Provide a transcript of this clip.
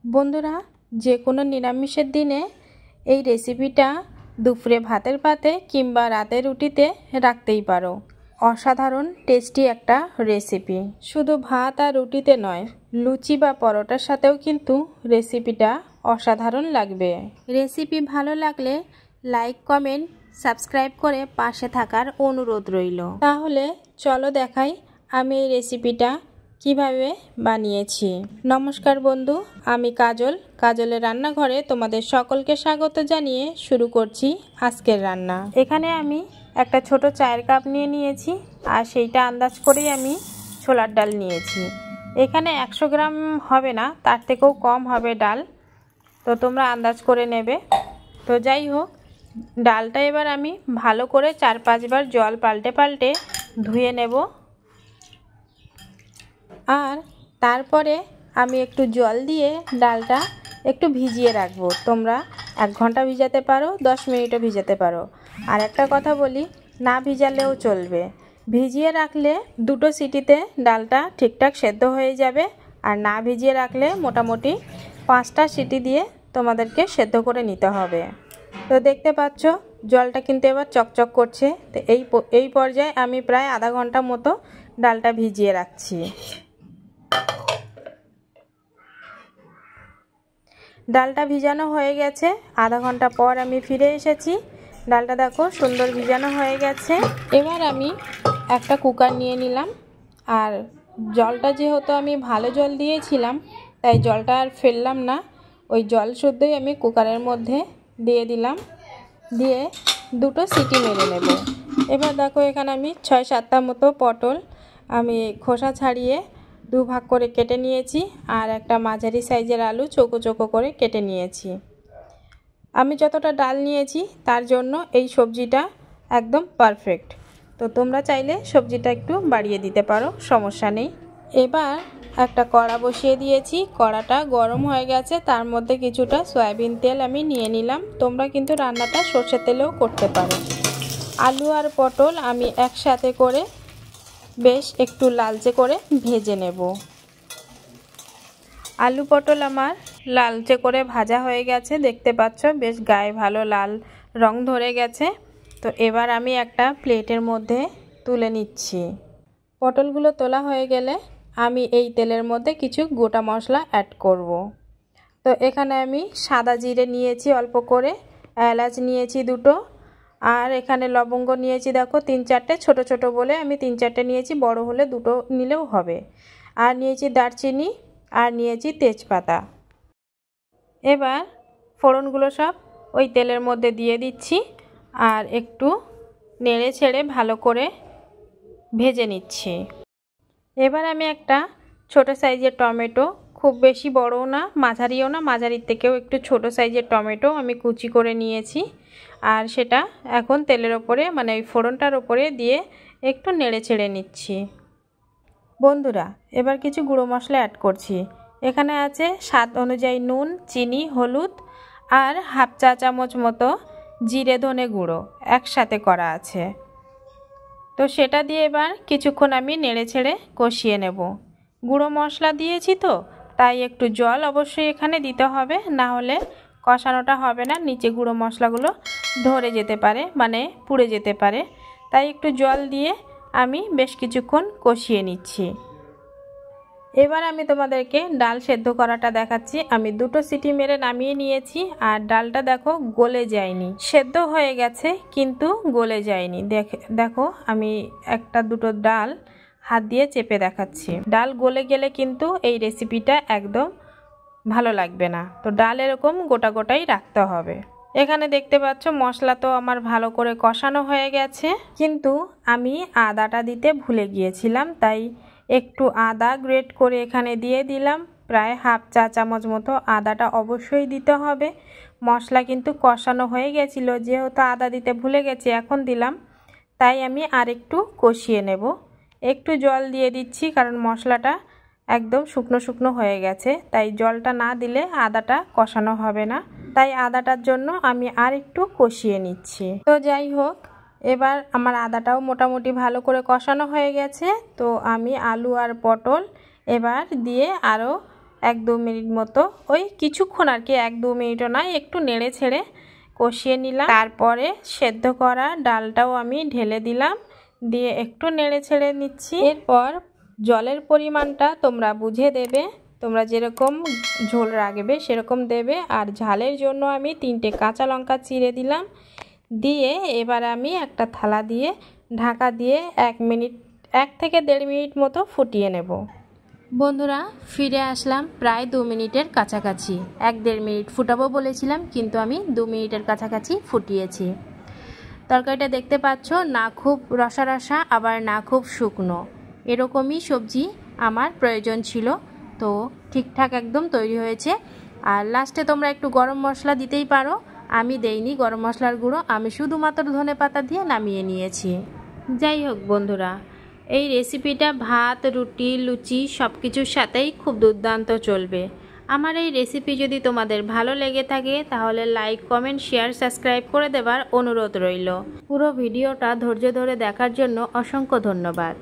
বন্ধুরা, যে কোনো নিরামিষের দিনে এই রেসিপিটা দুপুরে ভাতের পাতে কিংবা রাতের রুটিতে রাখতেই পারো। অসাধারণ টেস্টি একটা রেসিপি। শুধু ভাত আর রুটিতে নয়, লুচি বা পরোটার সাথেও কিন্তু রেসিপিটা অসাধারণ লাগবে। রেসিপি ভালো লাগলে লাইক, কমেন্ট, সাবস্ক্রাইব করে পাশে থাকার অনুরোধ রইল। তাহলে চলো দেখাই আমি এই রেসিপিটা কিভাবে বানিয়েছি। নমস্কার বন্ধু, আমি কাজলের রান্নাঘরে তোমাদের সকলকে স্বাগত জানিয়ে শুরু করছি আজকের রান্না। এখানে আমি একটা ছোট চায়ের কাপ নিয়ে নিয়েছি আর সেইটা আন্দাজ করেই আমি ছোলার ডাল নিয়েছি। এখানে 100 গ্রাম হবে না, তার থেকেও কম হবে ডাল, তো তোমরা আন্দাজ করে নেবে। তো যাই হোক, ডালটা এবার আমি ভালো করে 4-5 বার জল পাল্টে ধুয়ে নেব। আর তারপরে আমি একটু জল দিয়ে ডালটা একটু ভিজিয়ে রাখবো। তোমরা 1 ঘন্টা ভিজাতে পারো, 10 মিনিটও ভিজাতে পারো। আর একটা কথা বলি, না ভিজালেও চলবে। ভিজিয়ে রাখলে 2টো সিটিতে ডালটা ঠিকঠাক সেদ্ধ হয়ে যাবে, আর না ভিজিয়ে রাখলে মোটামুটি 5টা সিটি দিয়ে তোমাদেরকে সেদ্ধ করে নিতে হবে। তো দেখতে পাচ্ছ জলটা কিন্তু এবার চকচক করছে। তো এই পর্যায়ে আমি প্রায় আধা ঘন্টা মতো ডালটা ভিজিয়ে রাখছি। ডালটা ভিজানো হয়ে গেছে, আধা ঘন্টা পর আমি ফিরে এসেছি। ডালটা দেখো সুন্দর ভিজানো হয়ে গেছে। এবার আমি একটা কুকার নিয়ে নিলাম, আর জলটা যেহেতু আমি ভালো জল দিয়েছিলাম তাই জলটা আর ফেললাম না, ওই জল শুদ্ধই আমি কুকারের মধ্যে দিয়ে দিলাম। দিয়ে 2টো সিটি মেরে নেব। এবার দেখো এখানে আমি 6-7টা মতো পটল আমি খোসা ছাড়িয়ে 2 ভাগ করে কেটে নিয়েছি, আর একটা মাঝারি সাইজের আলু চৌকো চৌকো করে কেটে নিয়েছি। আমি যতটা ডাল নিয়েছি তার জন্য এই সবজিটা একদম পারফেক্ট। তো তোমরা চাইলে সবজিটা একটু বাড়িয়ে দিতে পারো, সমস্যা নেই। এবার একটা কড়া বসিয়ে দিয়েছি, কড়াটা গরম হয়ে গেছে, তার মধ্যে কিছুটা সয়াবিন তেল আমি নিয়ে নিলাম। তোমরা কিন্তু রান্নাটা সর্ষের তেলেও করতে পারো। আলু আর পটল আমি একসাথে করে বেশ একটু লালচে করে ভেজে নেব। আলু পটল আমার লালচে করে ভাজা হয়ে গেছে, দেখতে পাচ্ছ বেশ গায়ে ভালো লাল রং ধরে গেছে। তো এবার আমি একটা প্লেটের মধ্যে তুলে নিচ্ছি। পটলগুলো তোলা হয়ে গেলে আমি এই তেলের মধ্যে কিছু গোটা মশলা অ্যাড করব। তো এখানে আমি সাদা জিরে নিয়েছি অল্প করে, এলাচ নিয়েছি 2টো, আর এখানে লবঙ্গ নিয়েছি দেখো 3-4টে, ছোট ছোট বলে আমি 3-4টে নিয়েছি, বড় হলে 2টো নিলেও হবে। আর নিয়েছি দারচিনি, আর নিয়েছি তেজপাতা। এবার ফোড়নগুলো সব ওই তেলের মধ্যে দিয়ে দিচ্ছি, আর একটু নেড়ে ছেড়ে ভালো করে ভেজে নিচ্ছি। এবার আমি একটা ছোট সাইজের টমেটো, খুব বেশি বড়ও না মাঝারিও না, মাঝারির থেকেও একটু ছোট সাইজের টমেটো আমি কুচি করে নিয়েছি, আর সেটা এখন তেলের ওপরে মানে ওই ফোড়নটার ওপরে দিয়ে একটু নেড়ে ছেড়ে নিচ্ছি। বন্ধুরা, এবার কিছু গুঁড়ো মশলা অ্যাড করছি। এখানে আছে স্বাদ অনুযায়ী নুন, চিনি, হলুদ, আর 1/2 চা চামচ মতো জিরে ধনে গুঁড়ো একসাথে করা আছে। তো সেটা দিয়ে এবার কিছুক্ষণ আমি নেড়ে ছেড়ে কষিয়ে নেব। গুঁড়ো মশলা দিয়েছি তো তাই একটু জল অবশ্যই এখানে দিতে হবে, না হলে কষানোটা হবে না, নিচে গুঁড়ো মশলাগুলো ধরে যেতে পারে মানে পুড়ে যেতে পারে। তাই একটু জল দিয়ে আমি বেশ কিছুক্ষণ কষিয়ে নিচ্ছি। এবার আমি তোমাদেরকে ডাল সেদ্ধ করাটা দেখাচ্ছি। আমি 2টো সিটি মেরে নামিয়ে নিয়েছি, আর ডালটা দেখো গলে যায়নি, সেদ্ধ হয়ে গেছে কিন্তু গলে যায়নি। দেখো আমি 1-2টো ডাল হাত দিয়ে চেপে দেখাচ্ছি। ডাল গলে গেলে কিন্তু এই রেসিপিটা একদম ভালো লাগবে না। তো ডাল এরকম গোটা গোটাই রাখতে হবে। এখানে দেখতে পাচ্ছ মশলা তো আমার ভালো করে কষানো হয়ে গেছে, কিন্তু আমি আদাটা দিতে ভুলে গিয়েছিলাম, তাই একটু আদা গ্রেট করে এখানে দিয়ে দিলাম। প্রায় 1/2 চা চামচ মতো আদাটা অবশ্যই দিতে হবে। মশলা কিন্তু কষানো হয়ে গেছিল, যেহেতু আদা দিতে ভুলে গেছি এখন দিলাম, তাই আমি আর একটু কষিয়ে নেব। একটু জল দিয়ে দিচ্ছি কারণ মশলাটা একদম শুকনো শুকনো হয়ে গেছে, তাই জলটা না দিলে আদাটা কষানো হবে না, তাই আদাটার জন্য আমি আর একটু কষিয়ে নিচ্ছি। তো যাই হোক, এবার আমার আদাটাও মোটামুটি ভালো করে কষানো হয়ে গেছে। তো আমি আলু আর পটল এবার দিয়ে আরও 1-2 মিনিট মতো, ওই কিছুক্ষণ আর কি, 1-2 মিনিটও না, একটু নেড়ে ছেড়ে কষিয়ে নিলাম। তারপরে সেদ্ধ করা ডালটাও আমি ঢেলে দিলাম, দিয়ে একটু নেড়ে ছেড়ে নিচ্ছি। এরপর জলের পরিমাণটা তোমরা বুঝে দেবে, তোমরা যেরকম ঝোল রাখবে সেরকম দেবে। আর ঝালের জন্য আমি 3টে কাঁচা লঙ্কা চিড়ে দিলাম, দিয়ে এবার আমি একটা থালা দিয়ে ঢাকা দিয়ে 1 থেকে 1.5 মিনিট মতো ফুটিয়ে নেব। বন্ধুরা, ফিরে আসলাম প্রায় 2 মিনিটের কাছাকাছি। 1-1.5 মিনিট ফুটাবো বলেছিলাম, কিন্তু আমি 2 মিনিটের কাছাকাছি ফুটিয়েছি। তরকারিটা দেখতে পাচ্ছ, না খুব রসা রসা আবার না খুব শুকনো, এরকমই সবজি আমার প্রয়োজন ছিল। তো ঠিকঠাক একদম তৈরি হয়েছে। আর লাস্টে তোমরা একটু গরম মশলা দিতেই পারো, আমি দেইনি গরম মশলার গুঁড়ো, আমি শুধুমাত্র ধনেপাতা দিয়ে নামিয়ে নিয়েছি। যাই হোক বন্ধুরা, এই রেসিপিটা ভাত, রুটি, লুচি সব কিছুর সাথেই খুব দুর্দান্ত চলবে। আমার এই রেসিপি যদি তোমাদের ভালো লেগে থাকে তাহলে লাইক, কমেন্ট, শেয়ার, সাবস্ক্রাইব করে দেবার অনুরোধ রইল। পুরো ভিডিওটা ধৈর্য ধরে দেখার জন্য অসংখ্য ধন্যবাদ।